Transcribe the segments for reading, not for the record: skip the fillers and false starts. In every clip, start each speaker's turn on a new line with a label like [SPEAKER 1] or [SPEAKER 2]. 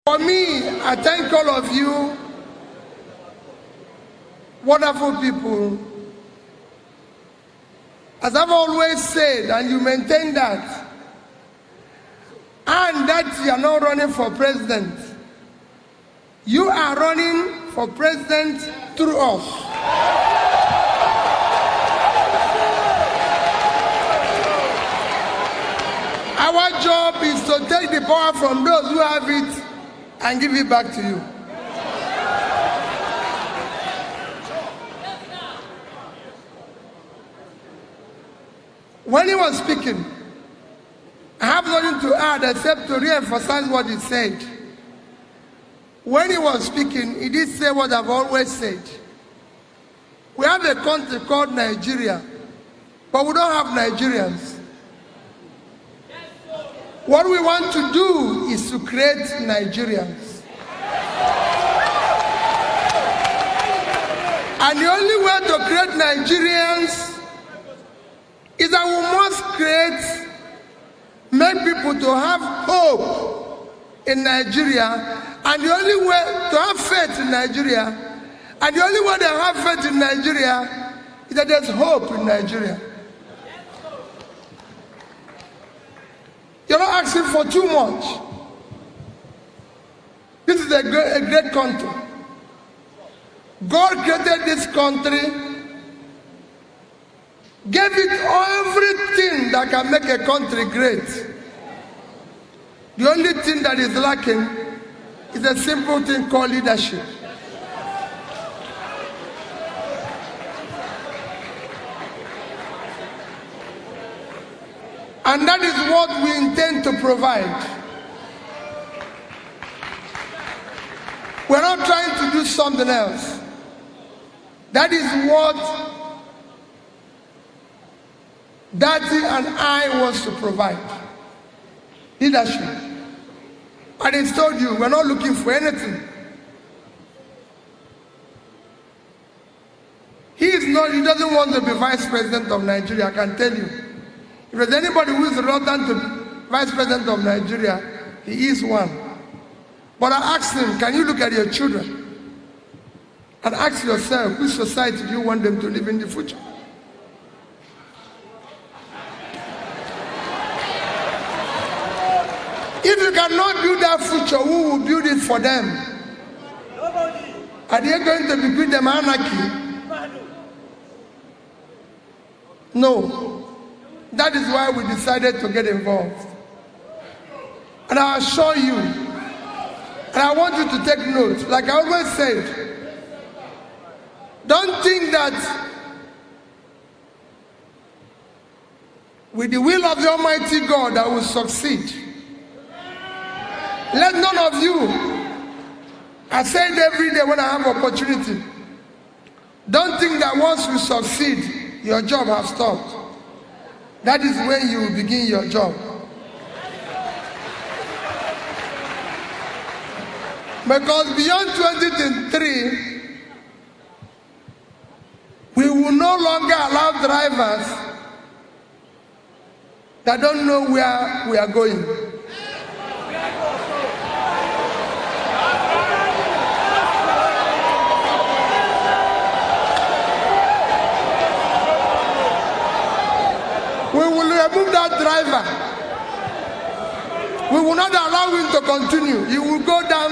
[SPEAKER 1] For me, I thank all of you, wonderful people. As I've always said, and you maintain that, and that you are not running for president. You are running for president through us. Our job is to take the power from those who have it and give it back to you. When he was speaking, I have nothing to add except to re-emphasize what he said. When he was speaking, he did say what I've always said. We have a country called Nigeria, but we don't have Nigerians. What we want to do is to create Nigerians. And the only way to create Nigerians is that we must make people to have hope in Nigeria. And the only way to have faith in Nigeria, and the only way to have faith in Nigeria is that there's hope in Nigeria. You're not asking for too much. This is a great country. God created this country, gave it everything that can make a country great. The only thing that is lacking is a simple thing called leadership. And that is what we intend to provide. We're not trying to do something else. That is what Datti and I want to provide. Leadership. And he told you, we're not looking for anything. He doesn't want to be vice president of Nigeria, I can tell you. If there's anybody who is reluctant to be vice president of Nigeria, he is one. But I asked him, can you look at your children and ask yourself, which society do you want them to live in the future? If you cannot build that future, who will build it for them? Nobody. Are they going to be with them anarchy? No. That is why we decided to get involved. And I assure you, and I want you to take note, like I always said, don't think that that with the will of the Almighty God I will succeed. Let none of you, I say it every day when I have opportunity, don't think that once you succeed, your job has stopped. That is when you will begin your job. Because beyond 2023, we will no longer allow drivers that don't know where we are going. We will remove that driver. We will not allow him to continue. He will go down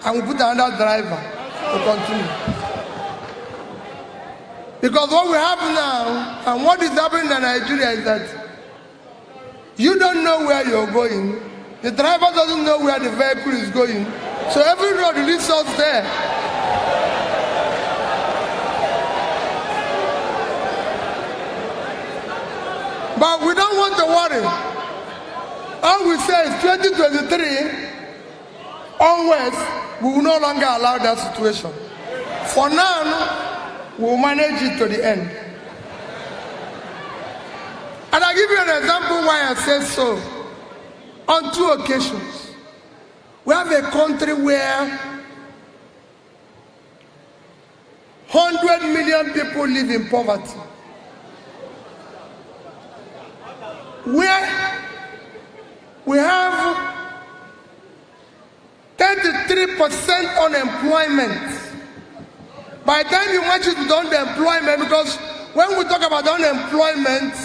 [SPEAKER 1] and we'll put another driver to continue. Because what we have now and what is happening in Nigeria is that you don't know where you're going. The driver doesn't know where the vehicle is going. So every road leads us there. But we don't want to worry. All we say is 2023 onwards, we will no longer allow that situation. For now, we will manage it to the end. And I'll give you an example why I say so. On 2 occasions, we have a country where 100 million people live in poverty. Where we have 33% unemployment. By the time you match it with unemployment, because when we talk about unemployment,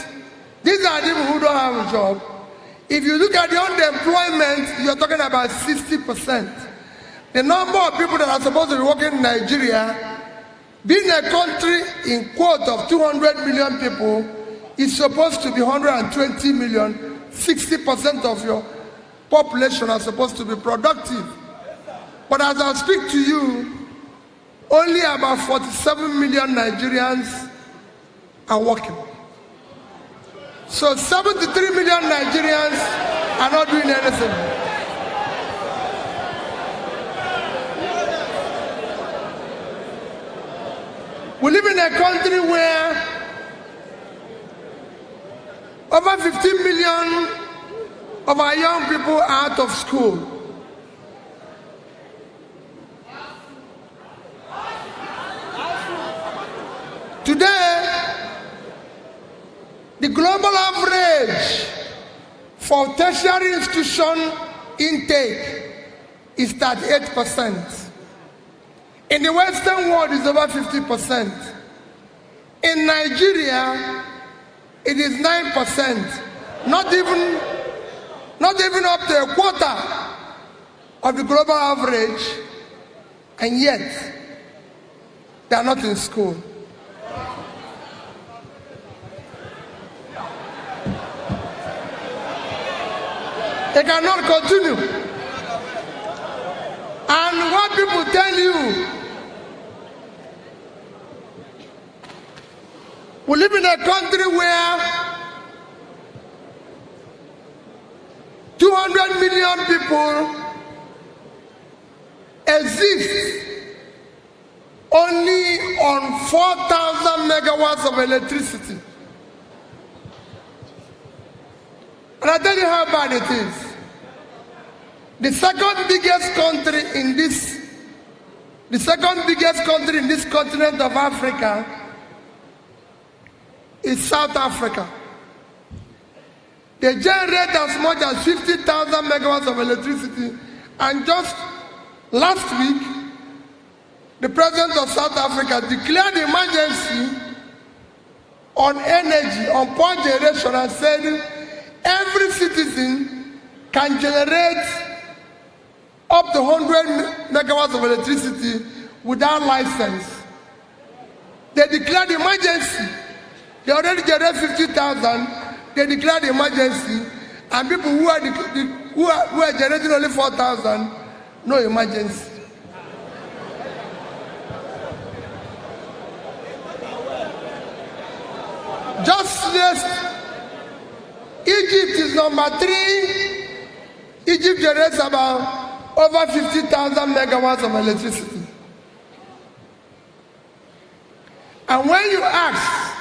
[SPEAKER 1] these are people who don't have a job. If you look at the unemployment, you're talking about 60%. The number of people that are supposed to be working in Nigeria, being a country in quote of 200 million people, is supposed to be 120 million. 60% of your population are supposed to be productive. But as I speak to you, only about 47 million Nigerians are working. So 73 million Nigerians are not doing anything. We live in a country where over 15 million of our young people are out of school. Today, the global average for tertiary institution intake is 38%. In the Western world, it's over 50%. In Nigeria, it is 9%. Not even up to a quarter of the global average, and yet they are not in school. They cannot continue. And what people tell you, we live in a country where 200 million people exist only on 4,000 megawatts of electricity. And I tell you how bad it is. The second biggest country in this continent of Africa is South Africa. They generate as much as 50,000 megawatts of electricity. And just last week, the president of South Africa declared emergency on energy, on power generation, and said every citizen can generate up to 100 megawatts of electricity without license. They declared emergency. They already generate 50,000. They declared emergency, and people who are generating only 4,000, no emergency. list, Egypt is number 3. Egypt generates about over 50,000 megawatts of electricity. And when you ask,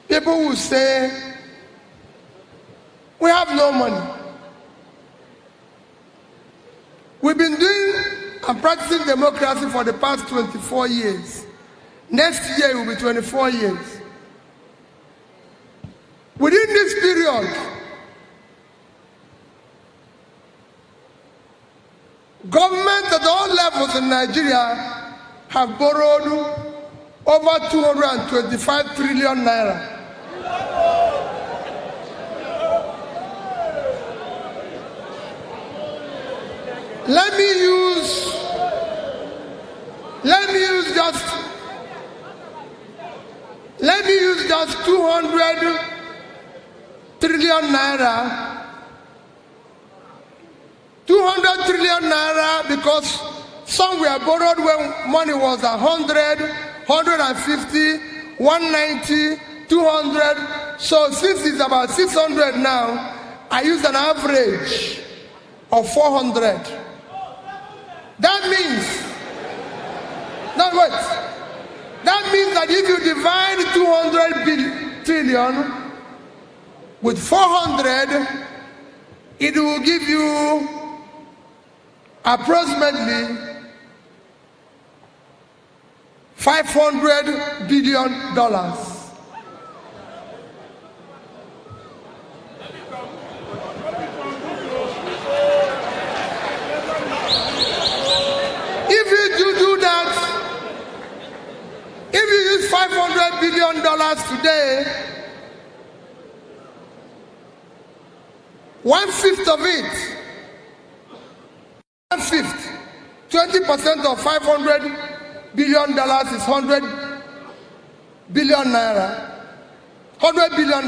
[SPEAKER 1] people will say, we have no money. We've been doing and practicing democracy for the past 24 years. Next year will be 24 years. Within this period, governments at all levels in Nigeria have borrowed over 225 trillion naira. Let me use just 200 trillion naira. 200 trillion naira because some were borrowed when money was 100, 150, 190, 200. So since it's about 600 now, I use an average of 400. That means, that means that if you divide 200 trillion with 400, it will give you approximately $500 billion. If you do that, if you use $500 billion today, 1/5 of it, 1/5, 20% of $500 billion is 100 billion naira. $100 billion.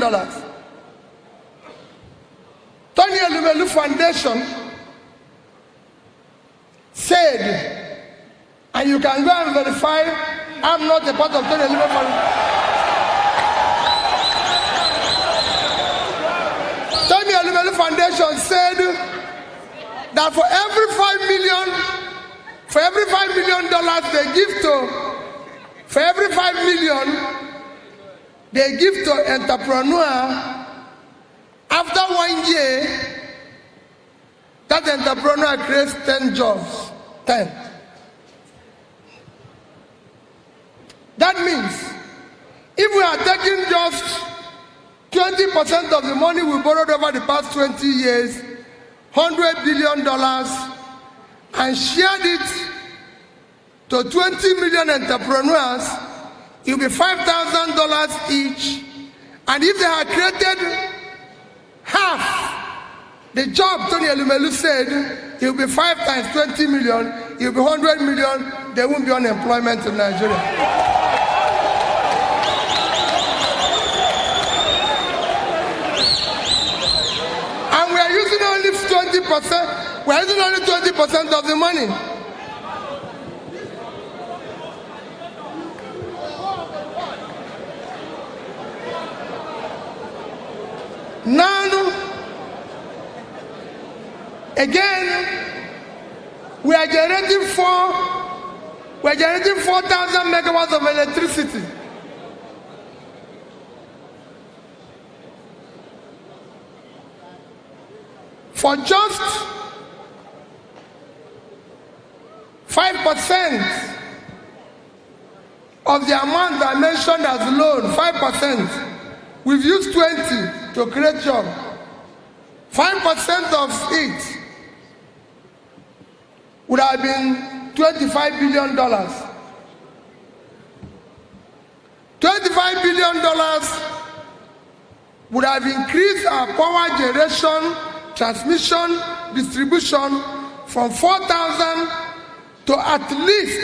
[SPEAKER 1] Tony Elumelu Foundation said, and you can go and verify, I'm not a part of Tony Elumelu Foundation. Tony Elumelu Foundation said that for every $5 million they give to, for every $5 million they give to entrepreneur, after 1 year, that entrepreneur creates 10 jobs. 10. That means if we are taking just 20% of the money we borrowed over the past 20 years, $100 billion, and shared it to 20 million entrepreneurs, it will be $5,000 each. And if they had created half the job Tony Elumelu said, it will be 5 times 20 million, it will be 100 million, there won't be unemployment in Nigeria. And we are using only 20%, we are using only 20% of the money. Now, again, we are generating 4,000 megawatts of electricity. For just 5% of the amount I mentioned as loan, 5%, we've used 20 to create jobs. 5% of it would have been $25 billion. $25 billion would have increased our power generation, transmission, distribution from 4,000 to at least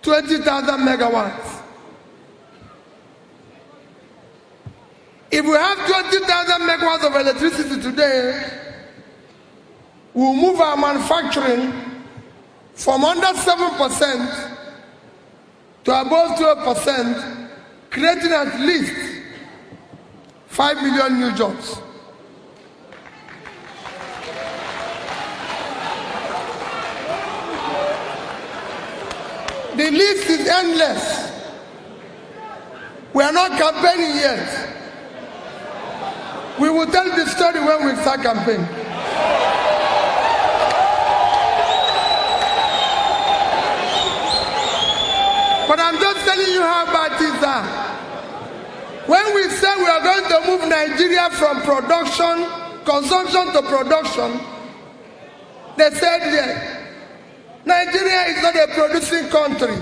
[SPEAKER 1] 20,000 megawatts. If we have 20,000 megawatts of electricity today, we'll move our manufacturing from under 7% to above 12%, creating at least 5 million new jobs. The list is endless. We are not campaigning yet. We will tell the story when we start campaigning. But I'm just telling you how bad things are. When we say we are going to move Nigeria from consumption to production, they said, yeah, Nigeria is not a producing country.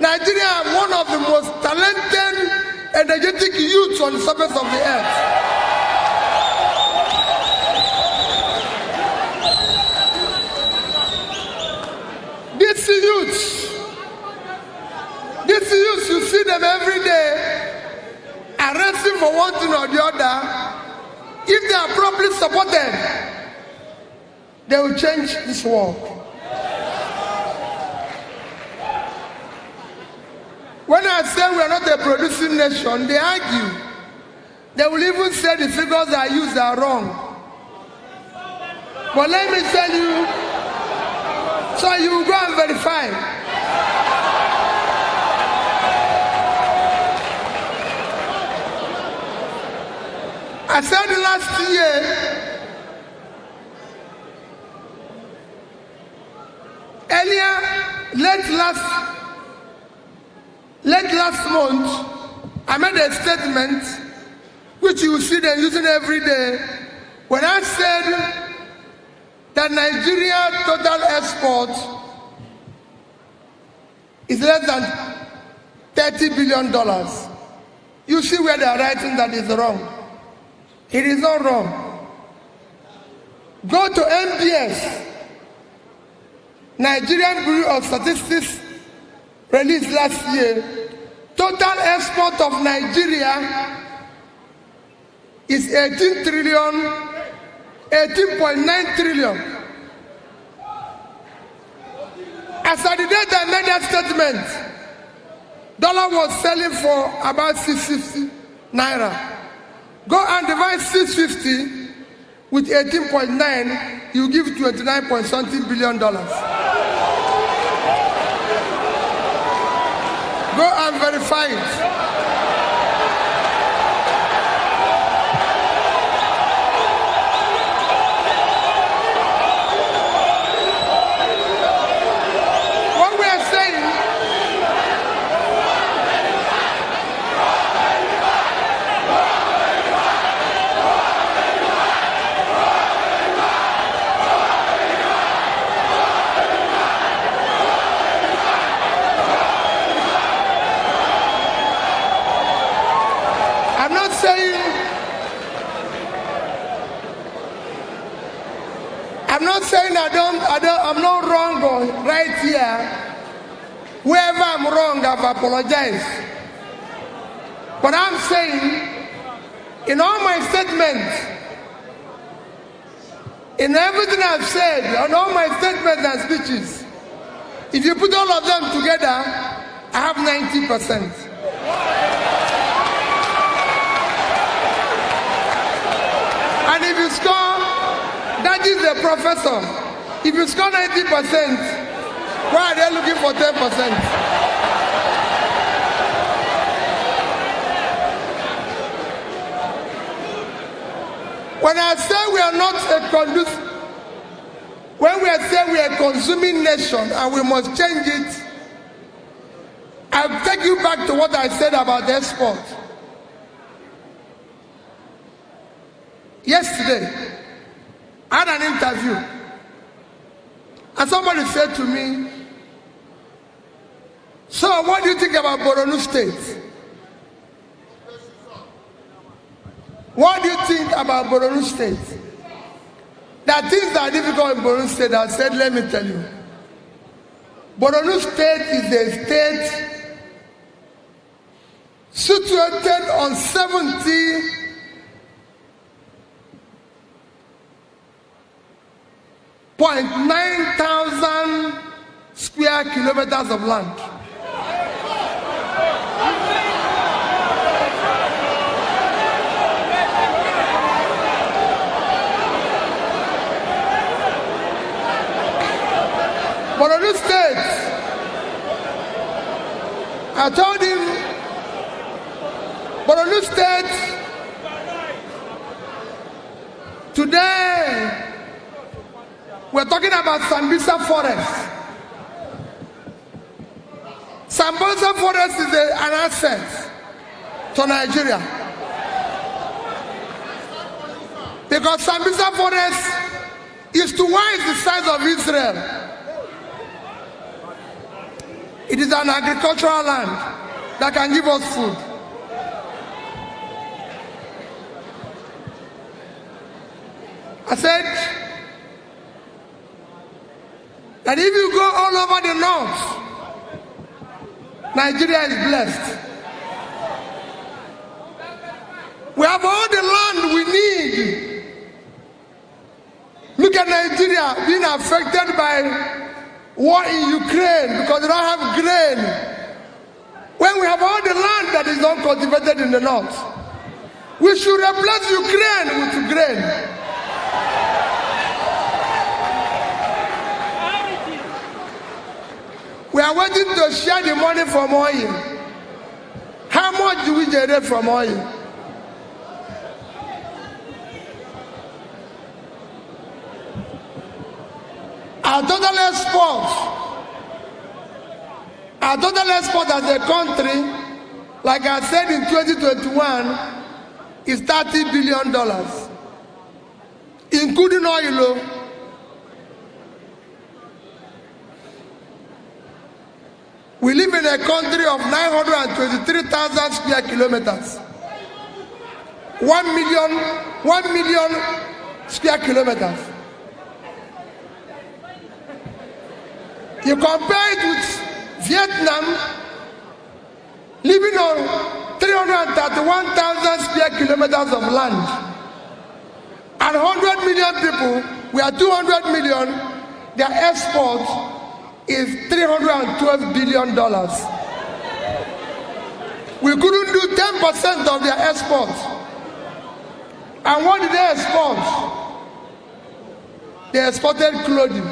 [SPEAKER 1] Nigeria is one of the most talented, energetic youths on the surface of the earth. These youths, you see them every day, arresting for one thing or the other. If they are properly supported, they will change this world. When I say we are not a producing nation, they argue. They will even say the figures I use are wrong. But let me tell you, so you will go and verify. I said last year, late last month, I made a statement which you will see them using every day when I said that Nigeria total export is less than $30 billion. You see where they are writing that is wrong. It is not wrong. Go to MBS, Nigerian Bureau of Statistics, released last year. Total export of Nigeria is 18.9 trillion. As at the date I made that statement, dollar was selling for about 650 naira. Go and divide 650 with 18.9, you give 29.something billion dollars. Go and verify it. I'm not wrong or right here. Wherever I'm wrong, I've apologized. But I'm saying, in all my statements, in everything I've said, on all my statements and speeches, if you put all of them together, I have 90%. And if you score, that is a professor. If you score 90%, why are they looking for 10%? When I say we are not when we say we are a consuming nation and we must change it, I'll take you back to what I said about export. Yesterday, I had an interview. And somebody said to me, so what do you think about Borno State? What do you think about Borno State? That things are difficult in Borno State. I said, let me tell you. Borno State is a state situated on 70,900 square kilometers of land. Borno State, I told him, Borno State, today we're talking about Sambisa Forest. Sambisa Forest is an asset to Nigeria. Because Sambisa Forest is twice the size of Israel. It is an agricultural land that can give us food. I said that if you go all over the north, Nigeria is blessed. We have all the land we need. Look at Nigeria being affected by war in Ukraine because they don't have grain. When we have all the land that is not cultivated in the north, we should replace Ukraine with grain. We are waiting to share the money from oil. How much do we generate from oil? Our total export as a country, like I said in 2021, is $30 billion, including oil. We live in a country of 923,000 square kilometers. 1 million square kilometers. You compare it with Vietnam, living on 331,000 square kilometers of land. And 100 million people, we are 200 million, their export is $312 billion. We couldn't do 10% of their export. And what did they export? They exported clothing.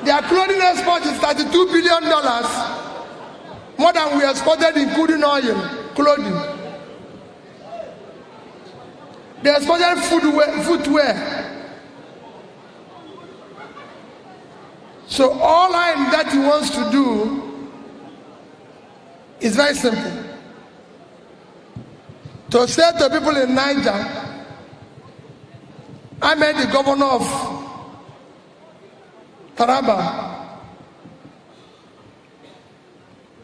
[SPEAKER 1] Their clothing export is $32 billion, more than we exported including oil, clothing. They exported footwear. So all that he wants to do is very simple. To say to people in Niger, I met the governor of Taraba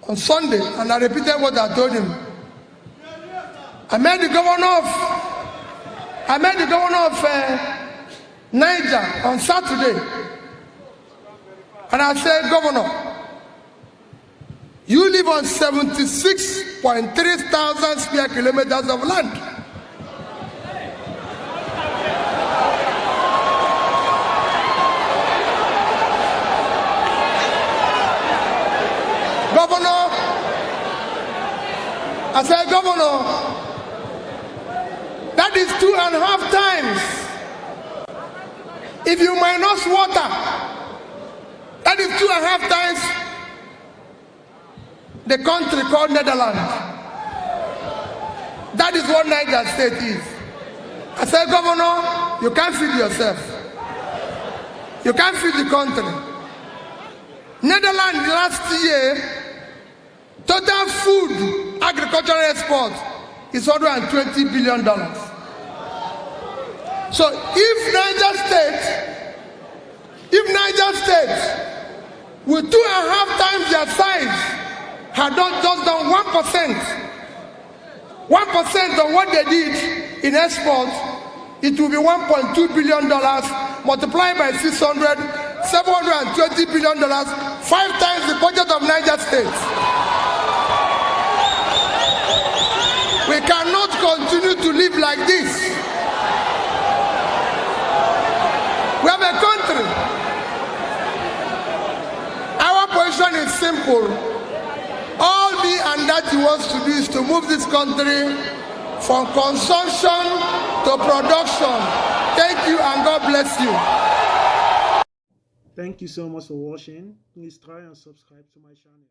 [SPEAKER 1] on Sunday, and I repeated what I told him. I met the governor of Niger on Saturday, and I said, Governor, you live on 76.3 thousand square kilometers of land. Governor, I said, Governor, that is 2.5 times. If you minus water, that is 2.5 times the country called Netherlands. That is what Niger State is. I said, Governor, you can't feed yourself. You can't feed the country. Netherlands last year, total food agricultural export is $120 billion. So if Niger State with 2.5 times their size had just done 1% of what they did in export, it will be $1.2 billion multiplied by 600, $720 billion, 5 times the budget of Niger State. We cannot continue to live like this. We have a country. Our position is simple. All that he wants to do is to move this country from consumption to production. Thank you and God bless you.
[SPEAKER 2] Thank you so much for watching. Please try and subscribe to my channel.